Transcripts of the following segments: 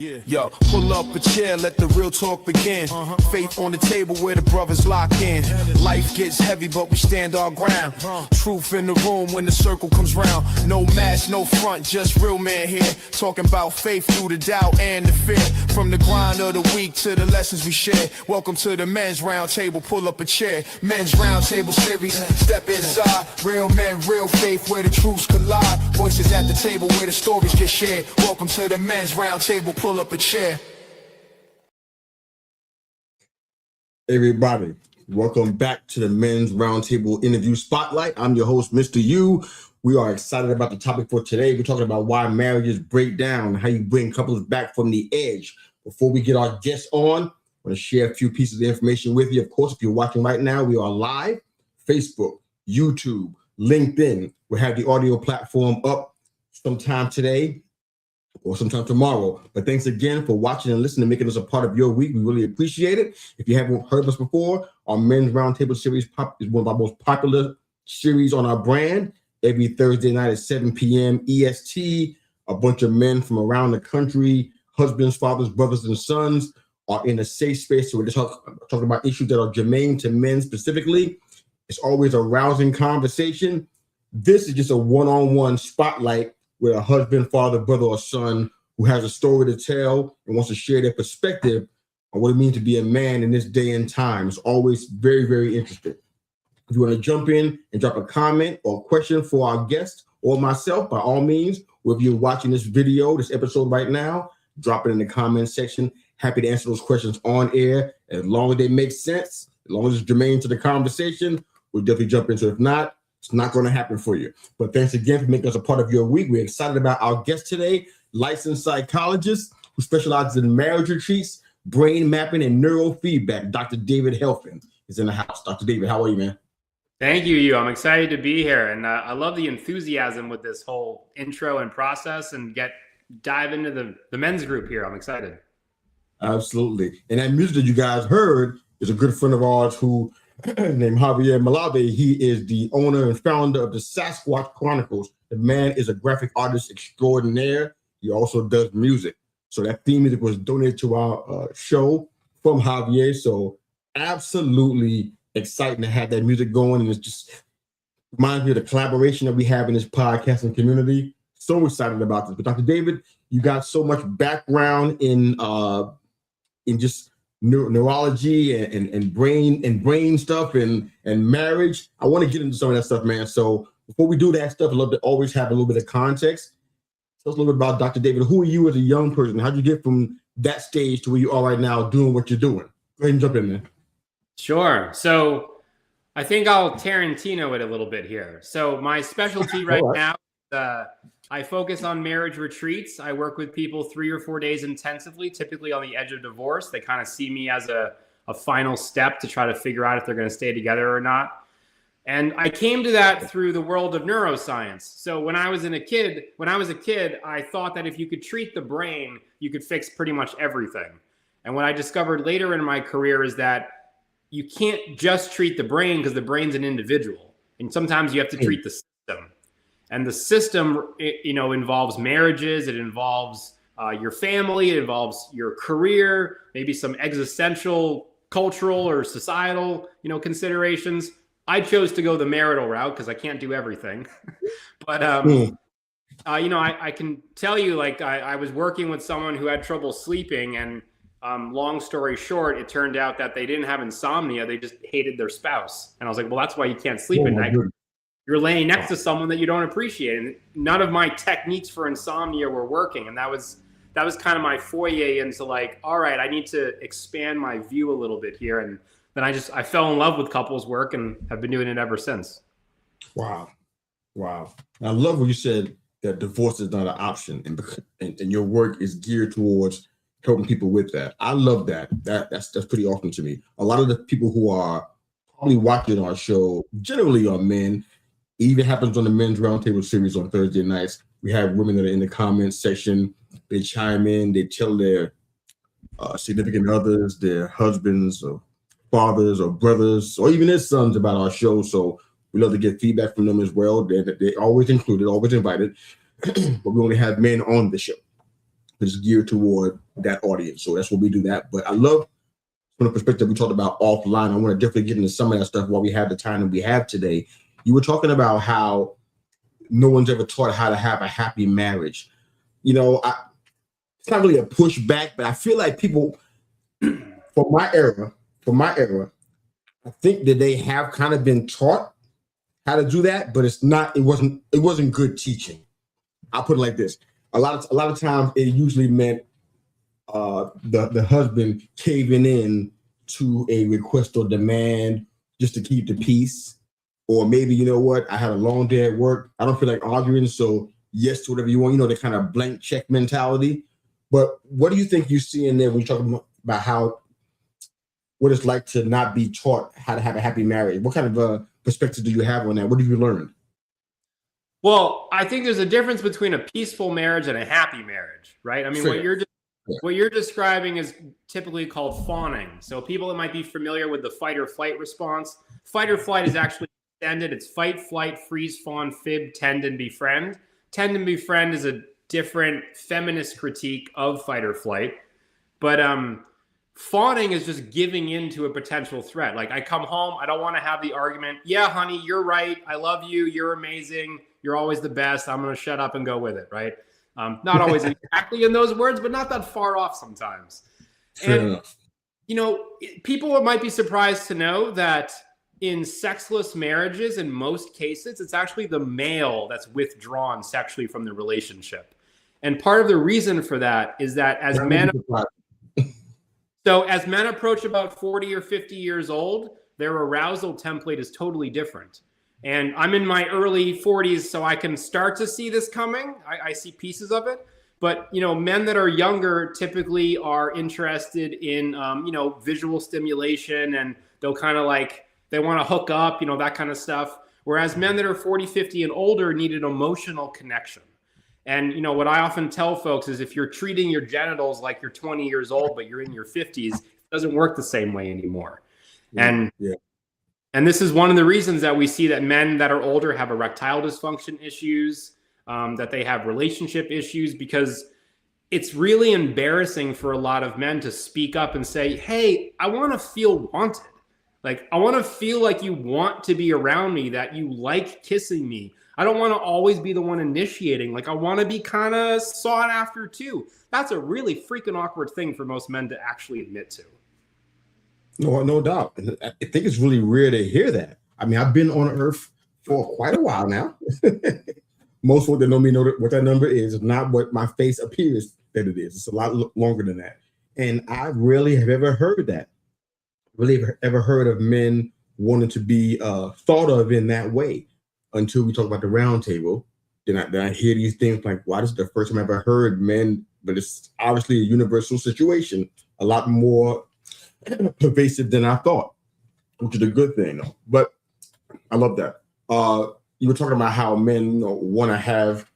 Yeah. Yo, pull up a chair, let the real talk begin. Faith on the table where the brothers lock in. Life gets heavy, but we stand our ground. Truth in the room when the circle comes round. No mask, no front, just real man here. Talking about faith through the doubt and the fear. From the grind of the week to the lessons we share. Welcome to the men's round table, pull up a chair. Men's round table series, step inside. Real men, real faith where the truths collide. Voices at the table where the stories get shared. Welcome to the men's round table, pull up a chair. Everybody, welcome back to the Men's Roundtable Interview Spotlight. I'm your host, Mr. U. We are excited about the topic for today. We're talking about why marriages break down, how you bring couples back from the edge. Before we get our guests on, I'm going to share a few pieces of information with you. Of course, if you're watching right now, we are live, Facebook, YouTube, LinkedIn. We'll have the audio platform up sometime today or sometime tomorrow. But thanks again for watching and listening and making us a part of your week. We really appreciate it. If you haven't heard of us before, our Men's Roundtable series is one of our most popular series on our brand. Every Thursday night at 7 p.m. EST, a bunch of men from around the country, husbands, fathers, brothers, and sons are in a safe space. So we're just talking about issues that are germane to men specifically. It's always a rousing conversation. This is just a one-on-one spotlight where a husband, father, brother, or son who has a story to tell and wants to share their perspective on what it means to be a man in this day and time. It's always very, very interesting. If you want to jump in and drop a comment or question for our guest or myself, by all means, or if you're watching this video, this episode right now, drop it in the comment section. Happy to answer those questions on air. As long as they make sense, as long as it's germane to the conversation, we'll definitely jump into it. If not, it's not going to happen for you. But thanks again for making us a part of your week. We're excited about our guest today, licensed psychologist who specializes in marriage retreats, brain mapping, and neurofeedback. Dr. David Helfand is in the house. Dr. David, how are you, man? Thank you, you. I'm excited to be here. And I love the enthusiasm with this whole intro and process and dive into the men's group here. I'm excited. Absolutely. And that music that you guys heard is a good friend of ours who named Javier Malave. He is the owner and founder of the Sasquatch Chronicles. The man is a graphic artist extraordinaire. He also does music. So that theme music was donated to our show from Javier. So absolutely exciting to have that music going. And it just reminds me of the collaboration that we have in this podcasting community. So excited about this. But Dr. David, you got so much background in just neurology and brain stuff and marriage. I want to get into some of that stuff, man. So before we do that stuff, I'd love to always have a little bit of context. Tell us a little bit about Dr. David. Who are you as a young person? How'd you get from that stage to where you are right now doing what you're doing? Go ahead and jump in there. Sure. So I think I'll Tarantino it a little bit here. So my specialty right now, I focus on marriage retreats. I work with people 3 or 4 days intensively, typically on the edge of divorce. They kind of see me as a final step to try to figure out if they're going to stay together or not. And I came to that through the world of neuroscience. So when I was a kid, I thought that if you could treat the brain, you could fix pretty much everything. And what I discovered later in my career is that you can't just treat the brain because the brain's an individual. And sometimes you have to treat the system. And the system, involves marriages. It involves your family. It involves your career, maybe some existential, cultural, or societal, considerations. I chose to go the marital route because I can't do everything. But, I can tell you, I was working with someone who had trouble sleeping. And long story short, it turned out that they didn't have insomnia. They just hated their spouse. And I was like, well, that's why you can't sleep at night. You're laying next to someone that you don't appreciate. And none of my techniques for insomnia were working. And that was kind of my foyer into all right, I need to expand my view a little bit here. And then I fell in love with couples work and have been doing it ever since. Wow. I love what you said, that divorce is not an option. And your work is geared towards helping people with that. I love that. That's pretty awesome to me. A lot of the people who are probably watching our show generally are men. It even happens on the Men's Roundtable series on Thursday nights. We have women that are in the comments section. They chime in. They tell their significant others, their husbands or fathers or brothers, or even their sons about our show. So we love to get feedback from them as well. They're always included, always invited. But we only have men on the show. but it's geared toward that audience. So that's what we do that. But I love from the perspective we talked about offline. I want to definitely get into some of that stuff while we have the time that we have today. You were talking about how no one's ever taught how to have a happy marriage. You know, it's not really a pushback, but I feel like people from my era, I think that they have kind of been taught how to do that, but it wasn't good teaching. I'll put it like this. A lot of times it usually meant the husband caving in to a request or demand just to keep the peace. Or maybe, you know what, I had a long day at work. I don't feel like arguing, so yes to whatever you want. You know, the kind of blank check mentality. But what do you think you see in there when you're talking about what it's like to not be taught how to have a happy marriage? What kind of perspective do you have on that? What have you learned? Well, I think there's a difference between a peaceful marriage and a happy marriage, right? I mean, what you're describing is typically called fawning. So people that might be familiar with the fight or flight response, fight or flight is actually extended. It's fight, flight, freeze, fawn, fib, tend, and befriend. Tend and befriend is a different feminist critique of fight or flight. But fawning is just giving in to a potential threat. Like, I come home, I don't want to have the argument. Yeah, honey, you're right. I love you. You're amazing. You're always the best. I'm going to shut up and go with it, right? Not always exactly in those words, but not that far off sometimes. And, you know, people might be surprised to know that in sexless marriages, in most cases, it's actually the male that's withdrawn sexually from the relationship. And part of the reason for that is that as men approach about 40 or 50 years old, their arousal template is totally different. And I'm in my early 40s, so I can start to see this coming. I see pieces of it. But, you know, men that are younger typically are interested in, you know, visual stimulation, and they'll kind of like, they want to hook up, you know, that kind of stuff. Whereas men that are 40, 50 and older need an emotional connection. And, you know, what I often tell folks is if you're treating your genitals like you're 20 years old, but you're in your 50s, it doesn't work the same way anymore. And this is one of the reasons that we see that men that are older have erectile dysfunction issues, that they have relationship issues, because it's really embarrassing for a lot of men to speak up and say, hey, I want to feel wanted. Like, I want to feel like you want to be around me, that you like kissing me. I don't want to always be the one initiating. Like, I want to be kind of sought after too. That's a really freaking awkward thing for most men to actually admit to. No doubt. I think it's really rare to hear that. I mean, I've been on Earth for quite a while now. Most folk that know me know what that number is, not what my face appears that it is. It's a lot longer than that. And I rarely have ever heard that. Really ever heard of men wanting to be thought of in that way until we talk about the round table. Then I hear these things like, wow, this is the first time I ever heard men, but it's obviously a universal situation, a lot more pervasive than I thought, which is a good thing though. But I love that. You were talking about how men, you know, want to have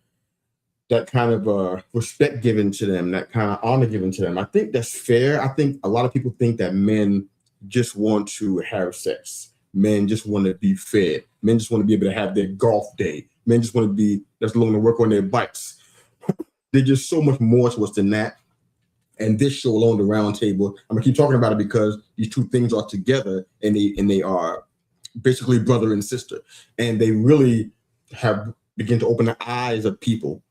that kind of respect given to them, that kind of honor given to them. I think that's fair. I think a lot of people think that men just want to have sex. Men just want to be fed. Men just want to be able to have their golf day. Men just want to be just alone to work on their bikes. There's just so much more to us than that. And this show alone, the round table, I'm gonna keep talking about it because these two things are together, and they are basically brother and sister. And they really have begun to open the eyes of people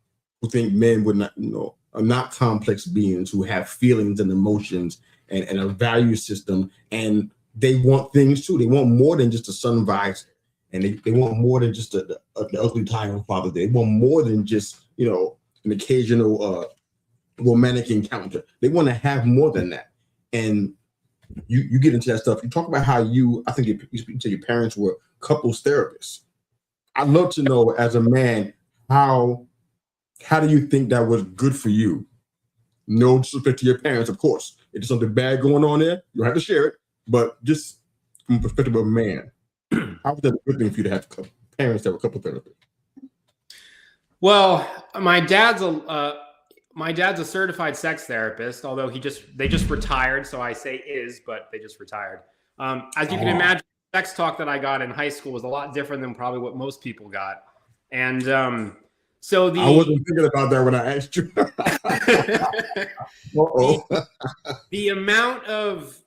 who think men would not, you know, are not complex beings who have feelings and emotions and a value system, and they want things too. They want more than just a sun visor, and they want more than just the ugly tie on Father's Day. They want more than just, you know, an occasional romantic encounter. They want to have more than that. And you get into that stuff. You talk about how I think you speak to your parents were couples therapists. I'd love to know, as a man, how do you think that was good for you? No disrespect to your parents, of course. If there's something bad going on there, you don't have to share it. But just from the perspective of a man, how was that a good thing for you to have parents that were couple therapists? Well, my dad's a certified sex therapist, although they just retired. So I say but they just retired. As you can imagine, sex talk that I got in high school was a lot different than probably what most people got. And So I wasn't thinking about that when I asked you. the amount of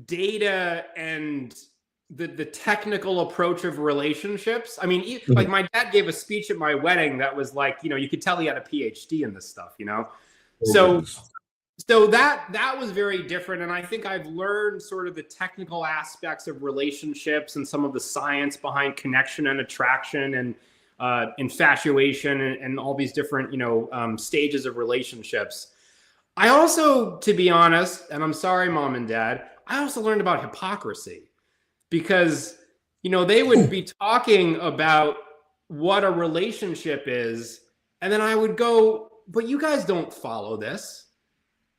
data and the technical approach of relationships. I mean, like my dad gave a speech at my wedding that was like, you could tell he had a PhD in this stuff, So that was very different. And I think I've learned sort of the technical aspects of relationships and some of the science behind connection and attraction and infatuation and all these different, stages of relationships. I also, to be honest, and I'm sorry, Mom and Dad, I also learned about hypocrisy because, they would be talking about what a relationship is. And then I would go, but you guys don't follow this.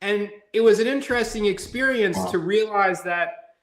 And it was an interesting experience to realize that,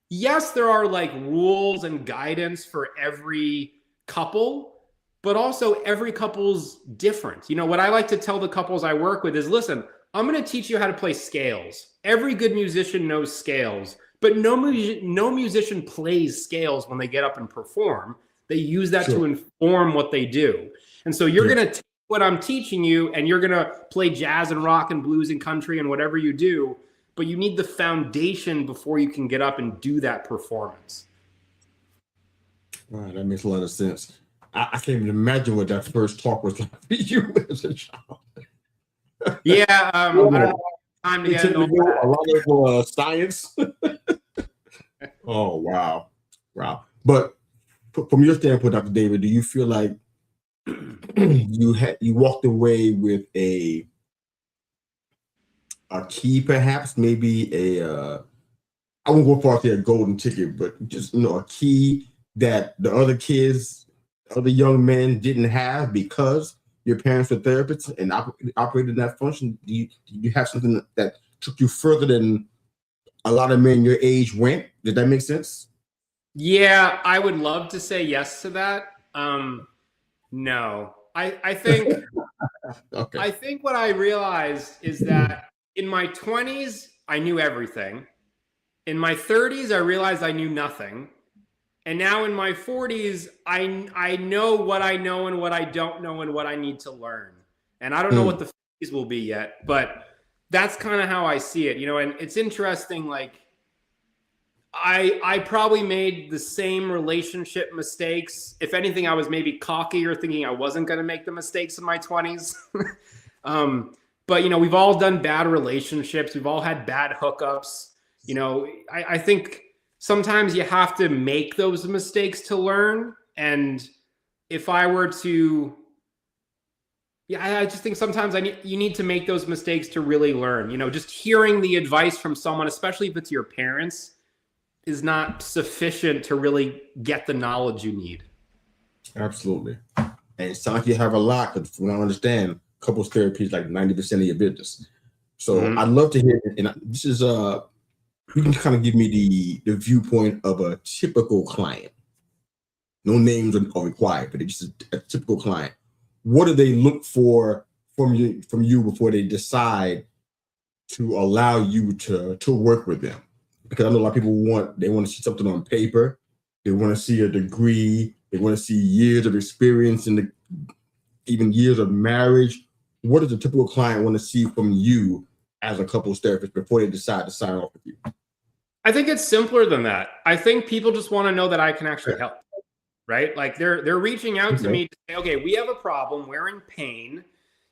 yes, there are like rules and guidance for every couple, but also every couple's different. What I like to tell the couples I work with is, listen, I'm going to teach you how to play scales. Every good musician knows scales, but no musician plays scales when they get up and perform. They use that to inform what they do. And so you're going to take what I'm teaching you and you're going to play jazz and rock and blues and country and whatever you do, but you need the foundation before you can get up and do that performance. All right, that makes a lot of sense. I can't even imagine what that first talk was like for you as a child. Yeah, I don't know. Time to get into a lot of science. Oh, wow. But from your standpoint, Dr. David, do you feel like you walked away with a key, perhaps, maybe I won't go far as say a golden ticket, but just a key that the other kids, other young men didn't have because your parents were therapists and operated in that function? Do you have something that took you further than a lot of men your age went? Did that make sense? Yeah, I would love to say yes to that. No, I think okay. I think what I realized is that in my 20s, I knew everything. In my 30s, I realized I knew nothing. And now in my 40s, I know what I know and what I don't know and what I need to learn. And I don't know what the 50s will be yet, but that's kind of how I see it, and it's interesting. Like I probably made the same relationship mistakes. If anything, I was maybe cocky or thinking I wasn't going to make the mistakes in my 20s. But, we've all done bad relationships. We've all had bad hookups. I think sometimes you have to make those mistakes to learn. And if I were to, I just think sometimes you need to make those mistakes to really learn. Just hearing the advice from someone, especially if it's your parents, is not sufficient to really get the knowledge you need. Absolutely. And it sounds like you have a lot, because from what I understand, couples therapy is like 90% of your business. So I'd love to hear, and this is you can kind of give me the viewpoint of a typical client. No names are required, but it's just a typical client. What do they look for from you before they decide to allow you to work with them? Because I know a lot of people want to see something on paper. They want to see a degree. They want to see years of experience and even years of marriage. What does a typical client want to see from you as a couples therapist before they decide to sign off with you? I think it's simpler than that. I think people just want to know that I can actually help, right? Like they're reaching out to me to say, okay, we have a problem. We're in pain.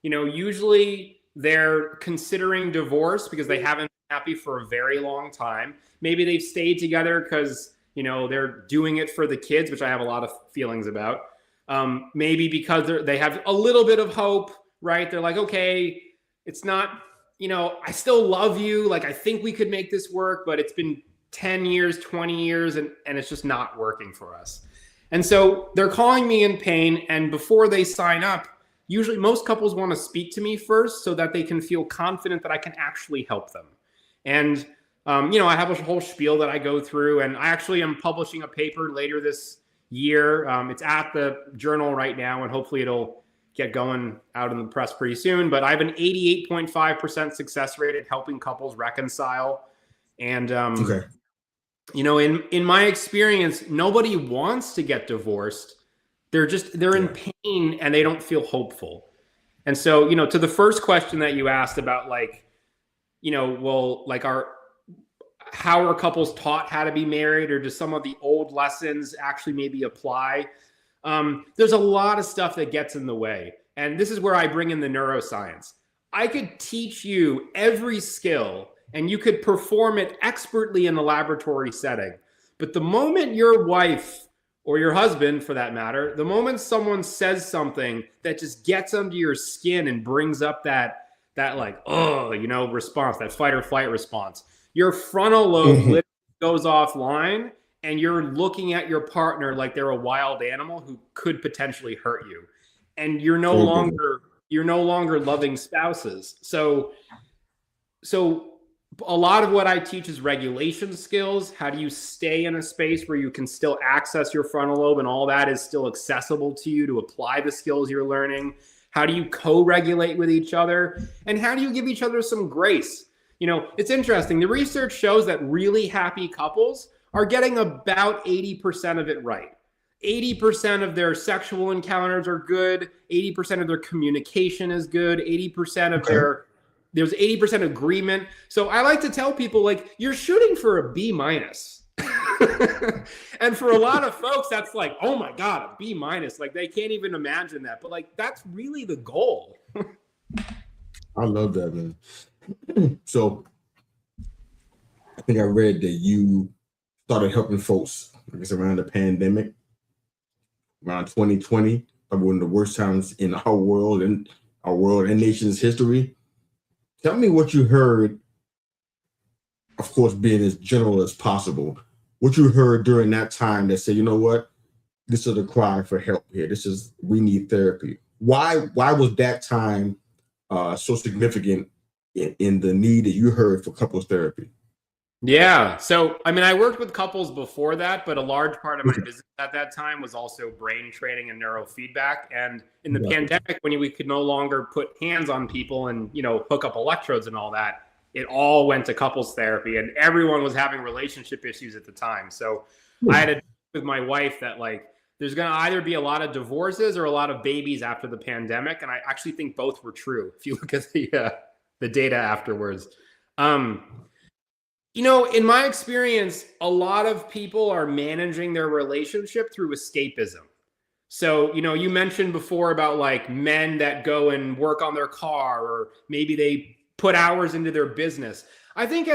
Usually they're considering divorce because they haven't been happy for a very long time. Maybe they've stayed together because, they're doing it for the kids, which I have a lot of feelings about. Maybe because they have a little bit of hope, right? They're like, okay, it's not, I still love you. Like, I think we could make this work, but it's been 10 years, 20 years, and it's just not working for us. And so they're calling me in pain. And before they sign up, usually most couples want to speak to me first so that they can feel confident that I can actually help them. And, I have a whole spiel that I go through, and I actually am publishing a paper later this year. It's at the journal right now, and hopefully it'll get going out in the press pretty soon. But I have an 88.5% success rate at helping couples reconcile. And, in my experience, nobody wants to get divorced. they're in pain and they don't feel hopeful. And so, to the first question that you asked about how are couples taught how to be married, or do some of the old lessons actually maybe apply? There's a lot of stuff that gets in the way. And this is where I bring in the neuroscience. I could teach you every skill and you could perform it expertly in the laboratory setting. But the moment your wife, or your husband for that matter, the moment someone says something that just gets under your skin and brings up that response, that fight or flight response, your frontal lobe literally goes offline and you're looking at your partner like they're a wild animal who could potentially hurt you. And you're no longer loving spouses. So a lot of what I teach is regulation skills. How do you stay in a space where you can still access your frontal lobe and all that is still accessible to you to apply the skills you're learning? How do you co-regulate with each other? And how do you give each other some grace? It's interesting. The research shows that really happy couples are getting about 80% of it right. 80% of their sexual encounters are good. 80% of their communication is good. 80% of there's 80% agreement. So I like to tell people, you're shooting for a B-. And for a lot of folks, that's like, oh my God, a B-. They can't even imagine that. But that's really the goal. I love that, man. So I think I read that you started helping folks, I guess, around the pandemic, around 2020, probably one of the worst times in our world and nation's history. Tell me what you heard, of course, being as general as possible, what you heard during that time that said, you know what, this is a cry for help here. We need therapy. Why was that time so significant in the need that you heard for couples therapy? Yeah. So, I worked with couples before that, but a large part of my business at that time was also brain training and neurofeedback. And in the pandemic, when we could no longer put hands on people and, hook up electrodes and all that, it all went to couples therapy and everyone was having relationship issues at the time. So I had to with my wife that there's going to either be a lot of divorces or a lot of babies after the pandemic. And I actually think both were true. If you look at the data afterwards, in my experience, a lot of people are managing their relationship through escapism. So, you mentioned before about men that go and work on their car, or maybe they put hours into their business. I think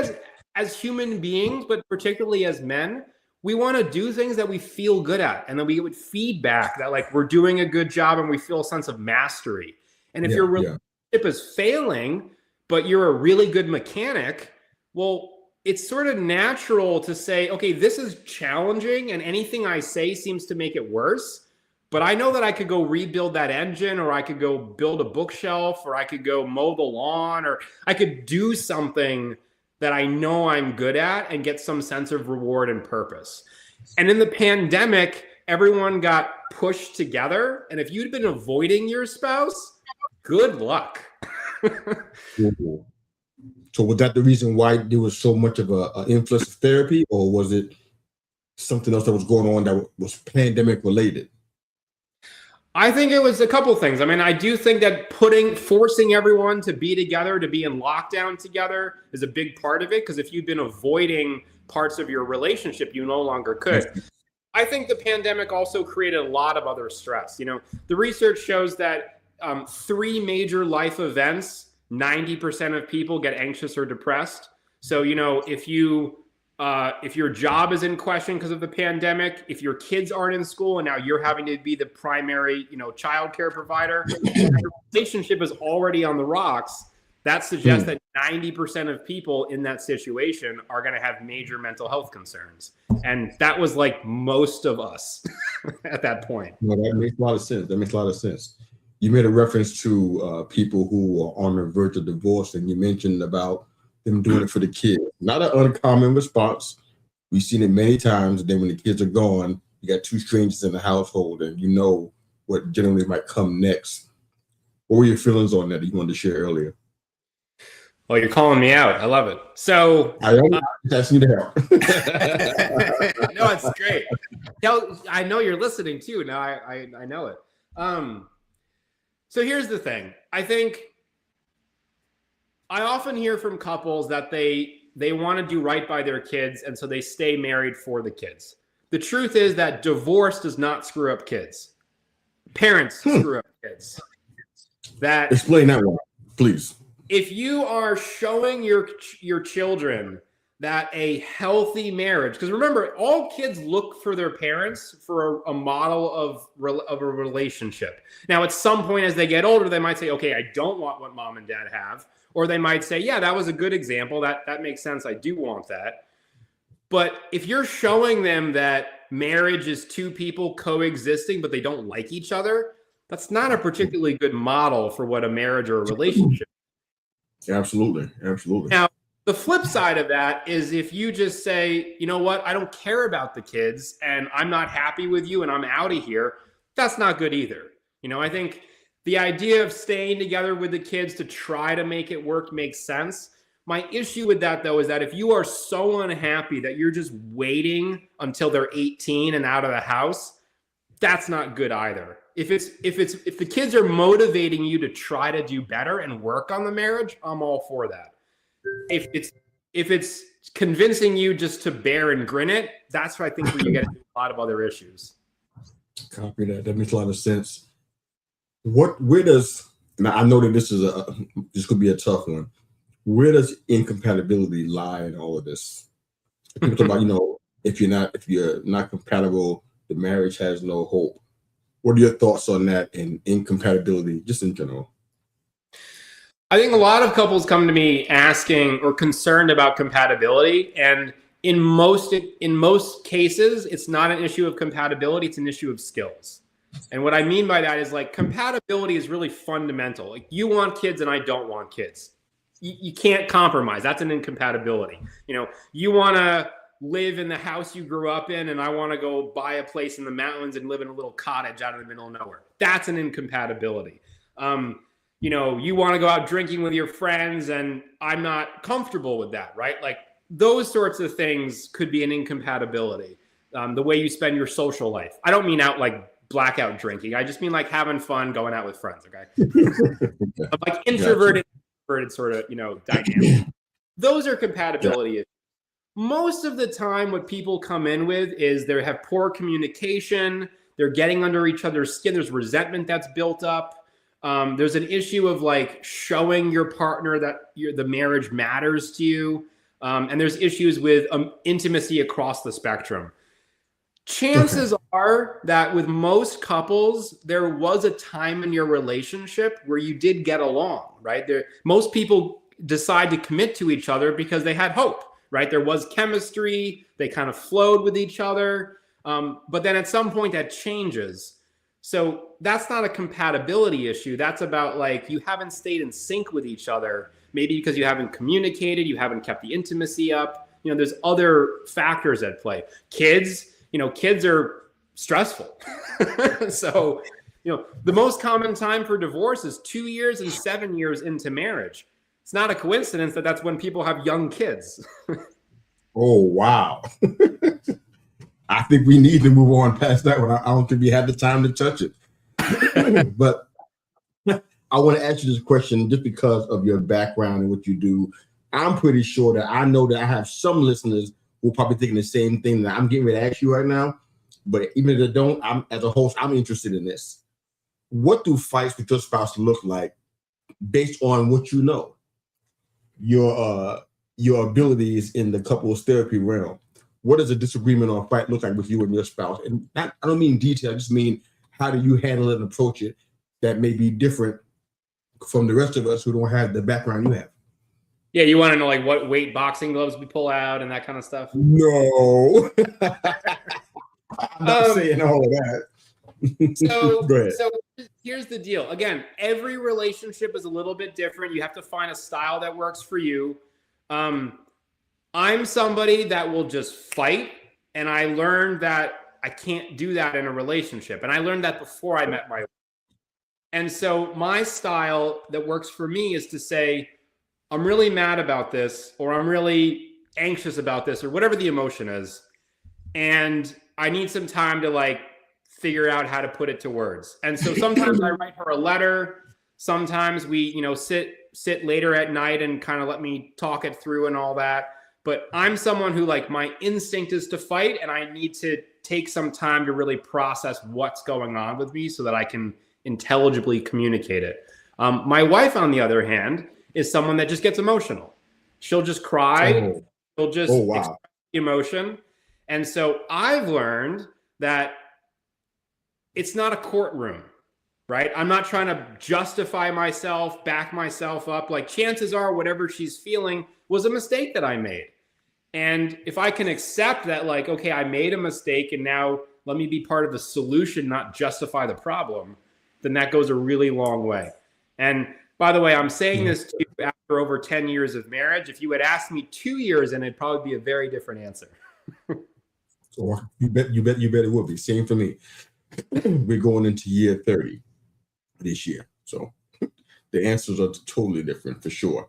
as human beings, but particularly as men, we want to do things that we feel good at. And then we get feedback that we're doing a good job and we feel a sense of mastery. And if your relationship is failing, but you're a really good mechanic, well, it's sort of natural to say, okay, this is challenging and anything I say seems to make it worse, but I know that I could go rebuild that engine, or I could go build a bookshelf, or I could go mow the lawn, or I could do something that I know I'm good at and get some sense of reward and purpose. And in the pandemic, everyone got pushed together. And if you'd been avoiding your spouse, good luck. So was that the reason why there was so much of an influx of therapy, or was it something else that was going on that was pandemic related? I think it was a couple things. I do think that forcing everyone to be together, to be in lockdown together is a big part of it. Because if you've been avoiding parts of your relationship, you no longer could. I think the pandemic also created a lot of other stress. The research shows that 3 major life events, 90% of people get anxious or depressed. So, if your job is in question because of the pandemic, if your kids aren't in school and now you're having to be the primary, childcare provider, your relationship is already on the rocks. That suggests that 90% of people in that situation are going to have major mental health concerns. And that was most of us at that point. Well, that makes a lot of sense. You made a reference to people who are on the verge of divorce, and you mentioned about them doing it for the kids. Not an uncommon response. We've seen it many times. Then when the kids are gone, you got 2 strangers in the household, and you know what generally might come next. What were your feelings on that you wanted to share earlier? Oh, you're calling me out. I love it. So I am asking you to help. no, it's great. I know you're listening too. Now I know it. So here's the thing. I think I often hear from couples that they want to do right by their kids, and so they stay married for the kids. The truth is that divorce does not screw up kids. Parents screw up kids. Explain that one, please. If you are showing your children that a healthy marriage, because remember, all kids look for their parents for a model of a relationship. Now, at some point as they get older, they might say, okay, I don't want what mom and dad have. Or they might say, yeah, that was a good example. That makes sense. I do want that. But if you're showing them that marriage is two people coexisting, but they don't like each other, that's not a particularly good model for what a marriage or a relationship is. Absolutely. Absolutely. Now, the flip side of that is if you just say, you know what, I don't care about the kids and I'm not happy with you and I'm out of here, that's not good either. I think the idea of staying together with the kids to try to make it work makes sense. My issue with that, though, is that if you are so unhappy that you're just waiting until they're 18 and out of the house, that's not good either. If the kids are motivating you to try to do better and work on the marriage, I'm all for that. If it's convincing you just to bear and grin it, that's what I think where you get into a lot of other issues. Copy that. That makes a lot of sense. Where does, now I know that this could be a tough one. Where does incompatibility lie in all of this? People talk about, if you're not compatible, the marriage has no hope. What are your thoughts on that and incompatibility, just in general? I think a lot of couples come to me asking or concerned about compatibility, and in most cases, it's not an issue of compatibility; it's an issue of skills. And what I mean by that is compatibility is really fundamental. Like you want kids and I don't want kids. You can't compromise. That's an incompatibility. You want to live in the house you grew up in and I want to go buy a place in the mountains and live in a little cottage out in the middle of nowhere. That's an incompatibility. You want to go out drinking with your friends and I'm not comfortable with that, right? Those sorts of things could be an incompatibility. The way you spend your social life. I don't mean out blackout drinking. I just mean having fun, going out with friends. Okay. Introverted sort of, dynamic. Those are compatibility issues. Most of the time, what people come in with is they have poor communication. They're getting under each other's skin. There's resentment that's built up. There's an issue of showing your partner that the marriage matters to you. And there's issues with intimacy across the spectrum. Chances are that with most couples, there was a time in your relationship where you did get along, right? Most people decide to commit to each other because they had hope, right? There was chemistry. They kind of flowed with each other. But then at some point that changes. So that's not a compatibility issue. That's about you haven't stayed in sync with each other, maybe because you haven't communicated, you haven't kept the intimacy up. There's other factors at play. Kids are stressful. So, the most common time for divorce is 2 years and 7 years into marriage. It's not a coincidence that that's when people have young kids. Oh, wow. I think we need to move on past that one. I don't think we have the time to touch it. But I want to ask you this question just because of your background and what you do. I'm pretty sure that I know that I have some listeners who are probably thinking the same thing that I'm getting ready to ask you right now. But even if they don't, as a host, I'm interested in this. What do fights with your spouse look like based on what you know? Your abilities in the couples therapy realm. What does a disagreement or a fight look like with you and your spouse? And I don't mean detail, I just mean how do you handle it and approach it that may be different from the rest of us who don't have the background you have? Yeah, you want to know what weight boxing gloves we pull out and that kind of stuff? No. I'm not saying all of that. So here's the deal. Again, every relationship is a little bit different. You have to find a style that works for you. I'm somebody that will just fight, and I learned that I can't do that in a relationship. And I learned that before I met my wife. And so my style that works for me is to say, I'm really mad about this, or I'm really anxious about this, or whatever the emotion is. And I need some time to like figure out how to put it to words. And so sometimes I write her a letter. Sometimes we, sit later at night and kind of let me talk it through and all that. But I'm someone who, like, my instinct is to fight, and I need to take some time to really process what's going on with me so that I can intelligibly communicate it. My wife, on the other hand, is someone that just gets emotional. She'll just cry. She'll just express emotion. And so I've learned that it's not a courtroom, right? I'm not trying to justify myself, back myself up. Like, chances are whatever she's feeling was a mistake that I made. And if I can accept that, like, okay, I made a mistake and now let me be part of the solution, not justify the problem, then that goes a really long way. And by the way, I'm saying this to you after over 10 years of marriage. If you had asked me 2 years, and it'd probably be a very different answer. So you bet it will be. Same for me. We're going into year 30 this year. So the answers are totally different for sure.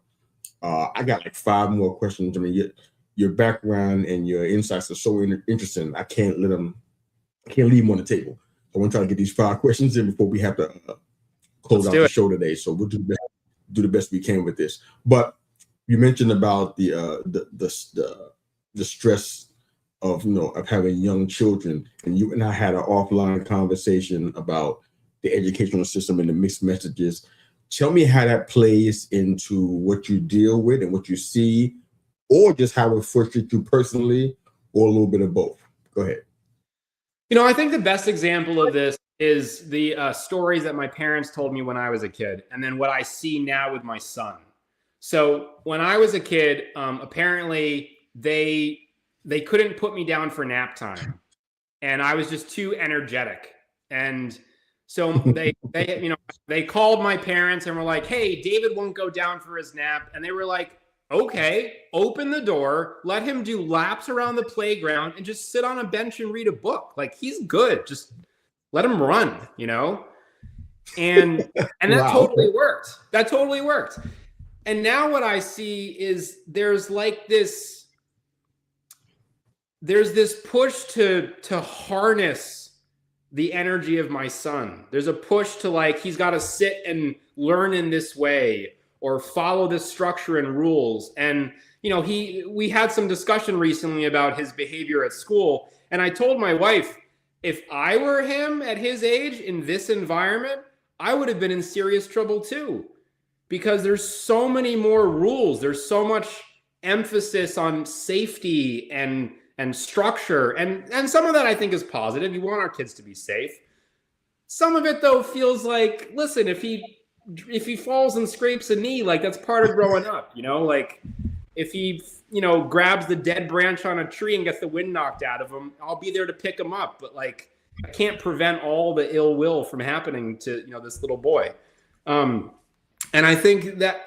I got like 5 more questions. I mean, your background and your insights are so interesting. I can't leave them on the table. I want to try to get these 5 questions in before we have to close out the show today. So we'll do the best we can with this. But you mentioned about the stress of having young children, and you and I had an offline conversation about the educational system and the mixed messages. Tell me how that plays into what you deal with and what you see, or just how it frustrates you personally, or a little bit of both. Go ahead. I think the best example of this is the stories that my parents told me when I was a kid, and then what I see now with my son. So when I was a kid, apparently they couldn't put me down for nap time, and I was just too energetic. And so they called my parents and were like, "Hey, David won't go down for his nap." And they were like, "Okay, open the door, let him do laps around the playground and just sit on a bench and read a book. Like, he's good. Just let him run, And that Wow. totally worked. That totally worked. And now what I see is there's this push to harness the energy of my son. There's a push to, like, he's got to sit and learn in this way or follow this structure and rules. And, we had some discussion recently about his behavior at school. And I told my wife, if I were him at his age in this environment, I would have been in serious trouble too, because there's so many more rules. There's so much emphasis on safety and structure. And some of that I think is positive. We want our kids to be safe. Some of it, though, feels like, listen, if he falls and scrapes a knee, like, that's part of growing up, like if he, grabs the dead branch on a tree and gets the wind knocked out of him, I'll be there to pick him up. But, like, I can't prevent all the ill will from happening to, this little boy. And I think that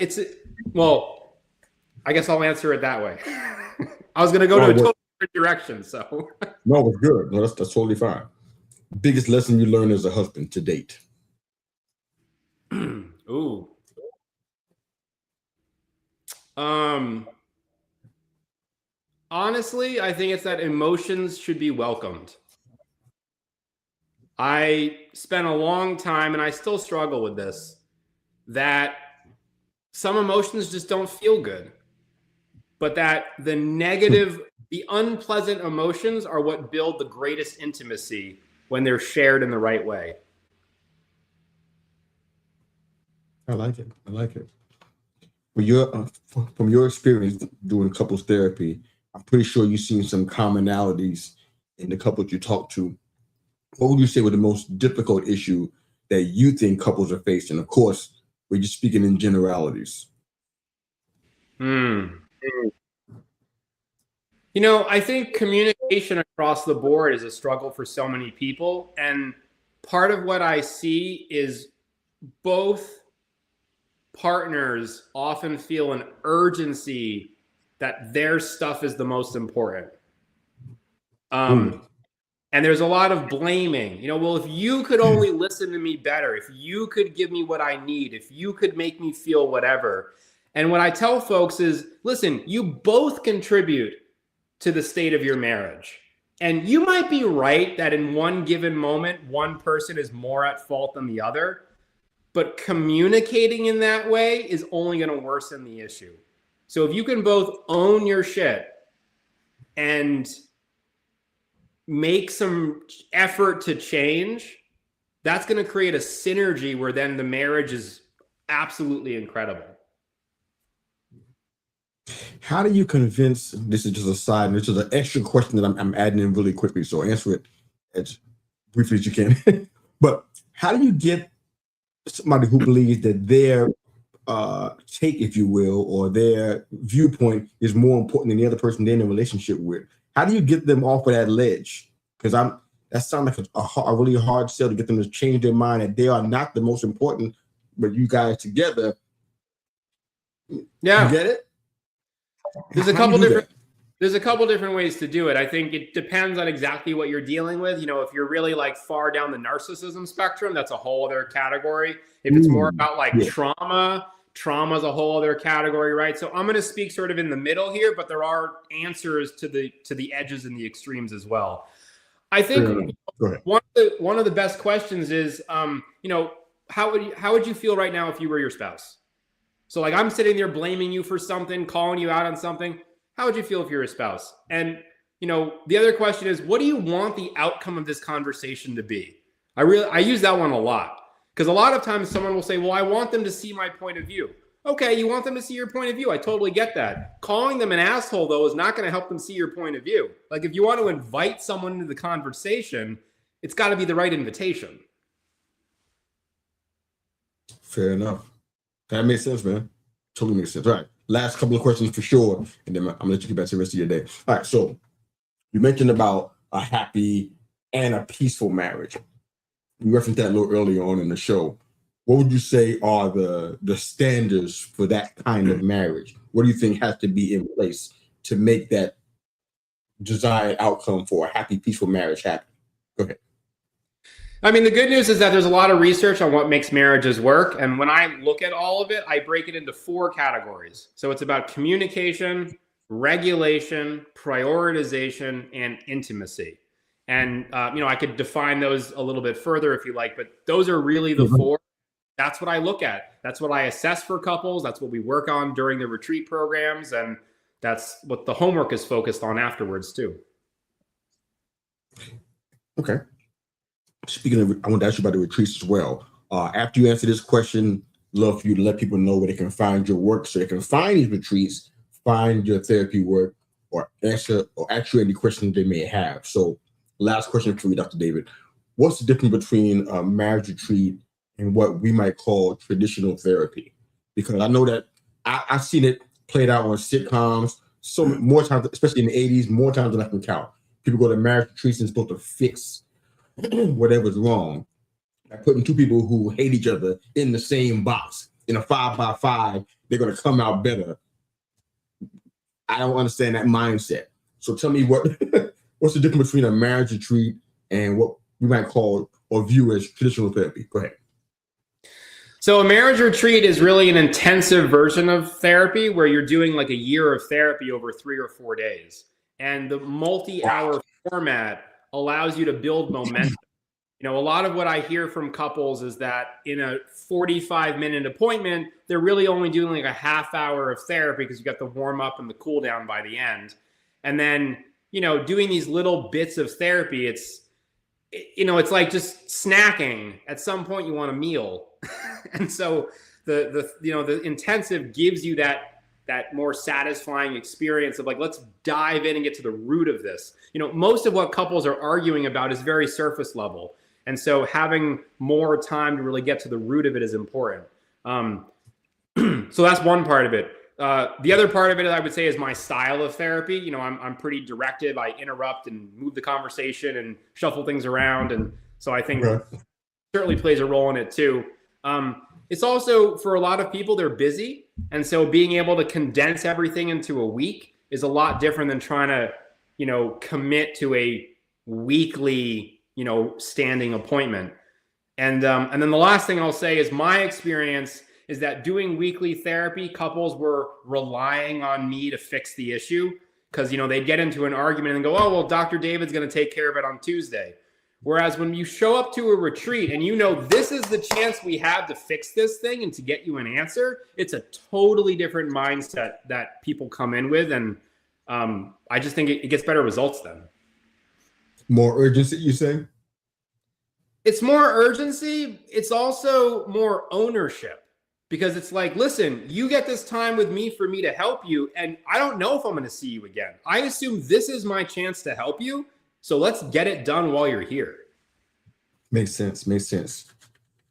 I guess I'll answer it that way. I was going to go to a totally different direction. So no, it's good. No, that's totally fine. Biggest lesson you learned as a husband to date? Ooh. Honestly, I think it's that emotions should be welcomed. I spent a long time, and I still struggle with this, that some emotions just don't feel good, but that the negative, the unpleasant emotions are what build the greatest intimacy when they're shared in the right way. I like it. From your experience doing couples therapy, I'm pretty sure you've seen some commonalities in the couples you talk to. What would you say was the most difficult issue that you think couples are facing? Of course, we're just speaking in generalities. I think communication across the board is a struggle for so many people. And part of what I see is both partners often feel an urgency that their stuff is the most important. And there's a lot of blaming, well, if you could only listen to me better, if you could give me what I need, if you could make me feel whatever. And what I tell folks is, listen, you both contribute to the state of your marriage. And you might be right that in one given moment, one person is more at fault than the other, but communicating in that way is only going to worsen the issue. So if you can both own your shit and make some effort to change, that's going to create a synergy where then the marriage is absolutely incredible. How do you convince, this is just a side, this is an extra question that I'm adding in really quickly, so answer it as briefly as you can. But how do you get somebody who believes that their take, if you will, or their viewpoint is more important than the other person they're in a relationship with? How do you get them off of that ledge? Because that sounds like a really hard sell to get them to change their mind that they are not the most important, but you guys together. Yeah. You get it? There's a couple different ways to do it. I think it depends on exactly what you're dealing with. You know, if you're really like far down the narcissism spectrum, that's a whole other category. If it's more about like trauma is a whole other category, right? So I'm going to speak sort of in the middle here, but there are answers to the edges and the extremes as well. I think one of the best questions is, you know, how would you feel right now if you were your spouse? So like I'm sitting there blaming you for something, calling you out on something. How would you feel if you're a spouse? And, you know, the other question is, what do you want the outcome of this conversation to be? I use that one a lot because a lot of times someone will say, well, I want them to see my point of view. Okay, you want them to see your point of view. I totally get that. Calling them an asshole, though, is not going to help them see your point of view. Like if you want to invite someone into the conversation, it's got to be the right invitation. Fair enough. That makes sense, man. Totally makes sense. All right. Last couple of questions for sure, and then I'm gonna let you get back to the rest of your day. All right. So you mentioned about a happy and a peaceful marriage. You referenced that a little earlier on in the show. What would you say are the standards for that kind of marriage? What do you think has to be in place to make that desired outcome for a happy, peaceful marriage happen? Go ahead. I mean, the good news is that there's a lot of research on what makes marriages work. And when I look at all of it, I break it into 4 categories. So it's about communication, regulation, prioritization, and intimacy. And, you know, I could define those a little bit further if you like, but those are really the 4. That's what I look at. That's what I assess for couples. That's what we work on during the retreat programs. And that's what the homework is focused on afterwards too. Okay. Speaking of, I want to ask you about the retreats as well. After you answer this question, love for you to let people know where they can find your work so they can find these retreats, find your therapy work, or answer or ask you any questions they may have. So last question for you, Dr. David. What's the difference between a marriage retreat and what we might call traditional therapy? Because I know that I've seen it played out on sitcoms so more times, especially in the 80s, more times than I can count. People go to marriage retreats and supposed to fix whatever's wrong. By putting 2 people who hate each other in the same box in a 5x5, they're going to come out better. I don't understand that mindset. So tell me what's the difference between a marriage retreat and what we might call or view as traditional therapy? Go ahead. So a marriage retreat is really an intensive version of therapy where you're doing like a year of therapy over 3 or 4 days. And the multi-hour format allows you to build momentum. You know, a lot of what I hear from couples is that in a 45-minute appointment, they're really only doing like a half hour of therapy because you got the warm up and the cool down by the end. And then, you know, doing these little bits of therapy, it's like just snacking. At some point you want a meal. And so the intensive gives you that more satisfying experience of like, let's dive in and get to the root of this. You know, most of what couples are arguing about is very surface level. And so having more time to really get to the root of it is important. So that's one part of it. The other part of it, I would say, is my style of therapy. You know, I'm pretty directive. I interrupt and move the conversation and shuffle things around. And so I think certainly plays a role in it too. It's also, for a lot of people, they're busy. And so being able to condense everything into a week is a lot different than trying to, you know, commit to a weekly, you know, standing appointment. And then the last thing I'll say is my experience is that doing weekly therapy, couples were relying on me to fix the issue because, you know, they'd get into an argument and go, oh, well, Dr. David's going to take care of it on Tuesday. Whereas when you show up to a retreat and you know this is the chance we have to fix this thing and to get you an answer, it's a totally different mindset that people come in with. And I just think it gets better results then. More urgency, you say? It's more urgency. It's also more ownership because it's like, listen, you get this time with me for me to help you. And I don't know if I'm going to see you again. I assume this is my chance to help you. So let's get it done while you're here. Makes sense. Makes sense.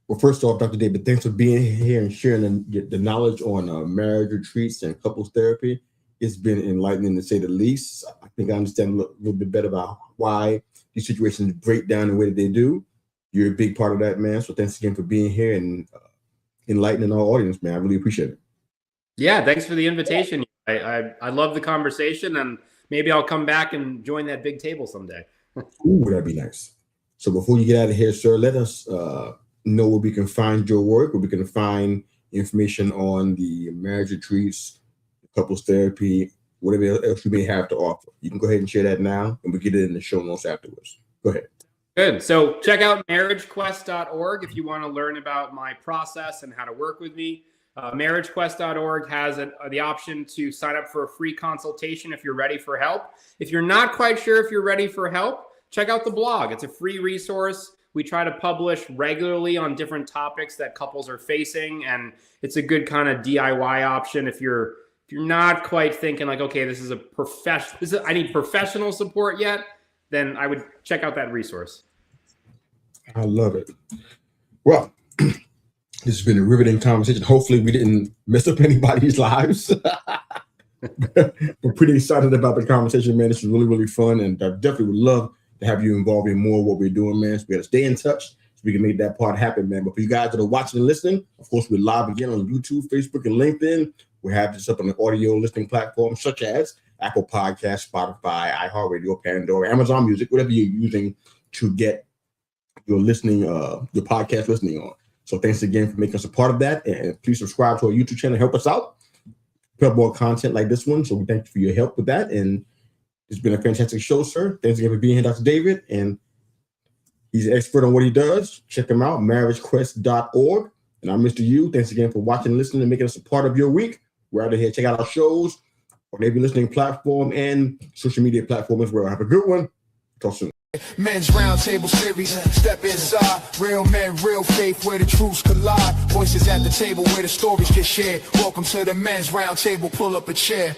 Well, first off, Dr. David, thanks for being here and sharing the knowledge on marriage retreats and couples therapy. It's been enlightening to say the least. I think I understand a little bit better about why these situations break down the way that they do. You're a big part of that, man. So thanks again for being here and enlightening our audience, man. I really appreciate it. Yeah, thanks for the invitation. I love the conversation, and maybe I'll come back and join that big table someday. Ooh, that'd be nice. So before you get out of here, sir, let us know where we can find your work, where we can find information on the marriage retreats, couples therapy, whatever else you may have to offer. You can go ahead and share that now, and we'll get it in the show notes afterwards. Go ahead. Good. So check out marriagequest.org if you want to learn about my process and how to work with me. MarriageQuest.org has the option to sign up for a free consultation if you're ready for help. If you're not quite sure if you're ready for help, check out the blog. It's a free resource. We try to publish regularly on different topics that couples are facing, and it's a good kind of DIY option if you're not quite thinking like, okay, this is I need professional support yet, then I would check out that resource. I love it. Well, this has been a riveting conversation. Hopefully we didn't mess up anybody's lives. We're pretty excited about the conversation, man. This is really, really fun. And I definitely would love to have you involved in more of what we're doing, man. So we got to stay in touch so we can make that part happen, man. But for you guys that are watching and listening, of course, we're live again on YouTube, Facebook, and LinkedIn. We have this up on the audio listening platforms such as Apple Podcasts, Spotify, iHeartRadio, Pandora, Amazon Music, whatever you're using to get your listening, your podcast listening on. So thanks again for making us a part of that. And please subscribe to our YouTube channel. Help us out. Put up more content like this one. So we thank you for your help with that. And it's been a fantastic show, sir. Thanks again for being here, Dr. David. And he's an expert on what he does. Check him out, marriagequest.org. And I'm Mr. Yu. Thanks again for watching, listening, and making us a part of your week. We're out of here. Check out our shows on every listening platform and social media platform as well. Have a good one. Talk soon. Men's Roundtable Series, step inside. Real men, real faith, where the truths collide. Voices at the table where the stories get shared. Welcome to the Men's Roundtable, pull up a chair.